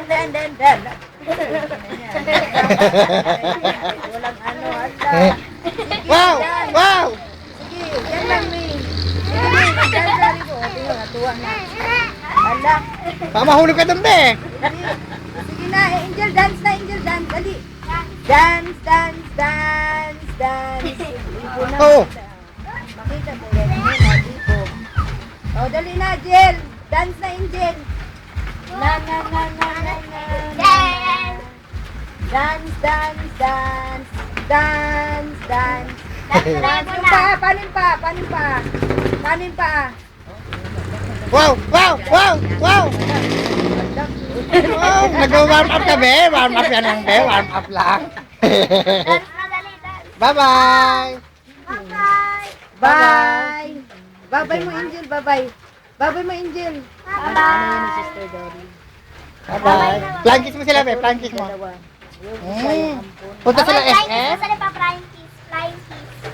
dan. Walang ano, ala. Wow! Wow! Sige, yan lang, May. Sige, May, mag-dansa rito. Tingnan, natuwa na. Ala. Baka mahulog ka dun, be. Sige na, Angel, dance na, Angel, dance. Dali. Dance, dance, dance, dance. Ipo na. Oo. Makita mo yan, ipo. Oh, dali na, Angel. Dance na, Angel. Na. Dance, dance, dance. Dance, dance. Yung pa, panin pa. Wow! Wow! Wow! Wow! Wow! Nag-warm up ka, be. Warm up yan lang, be. Warm up lang. Bye-bye! Bye! Bye-bye mo, Angel, bye-bye. Bye-bye mo, Angel. Ano yan ni Sister Dory? Bye-bye. Flying kiss mo sila, be. Flying kiss mo. Dalawa. Yung isa yung ampun. Punta sila SM?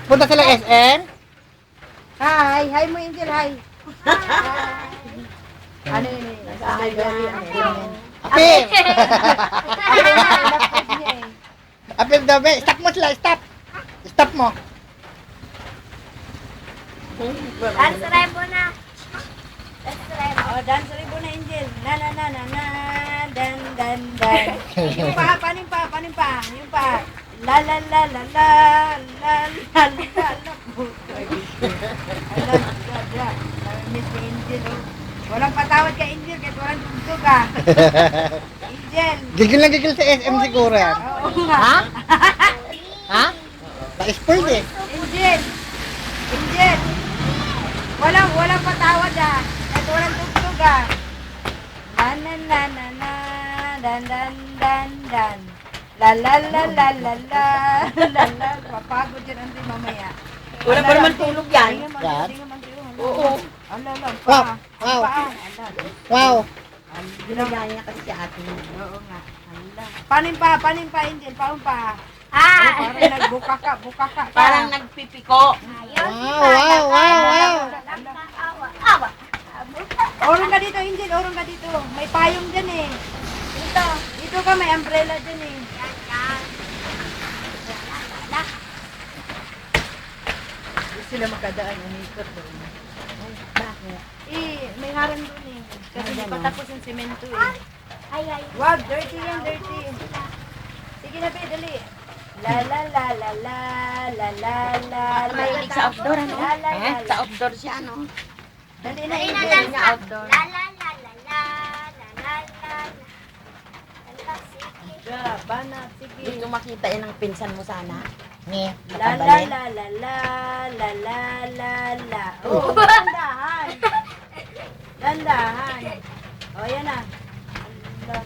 Punta sila SM? Hi mo, Angel, hi. Ano yun? Sister Dory, ampun. Api! Lapos niya eh. Api daw, be. Stop mo sila. Stop. Stop mo. Oh, dance rin po na, Angel. Na, dan. Yung pa, panin pa. Yung pa. La. Miss ni Angel, oh. Walang patawad ka, Angel, kahit walang tugtog, ah. Angel. Gigil na gigil sa SM siguro yan. Oo nga. Ha? Ha? Na-spoiled eh. Angel. Walang patawad, ah. Kahit walang tugtog, ah. Dan. La. Papagod yan ang mamaya. Wala pa naman tulog yan. Yan? Oo. Ala. Wow. Wow. Ginagaya niya kasi si ate. Oo nga. Ala. Panin pa, Angel. Paun pa. Parang nagbuka ka. Parang nagpipiko. Wow. Orong ka dito, Angel. Orong ka dito. May payong dyan eh. Dito ka, may umbrella dyan eh. Hindi sila makadaan. Unikot doon. Bakit? May harang doon eh. Kasi di pa tapos yung semento eh. Wag, dirty yan, dirty. Sige na, be, dali. La. Mahilig sa outdoor, ano? La. Sa outdoor siya, ano? Dali na, Angel. Niya outdoor. Banat, sige. Gusto makita yan ang pinsan mo sana. Ni. La. Oh, dandahan. Oh, yan na. Ala.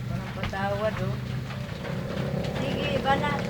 Walang patawad, oh. Sige, banat.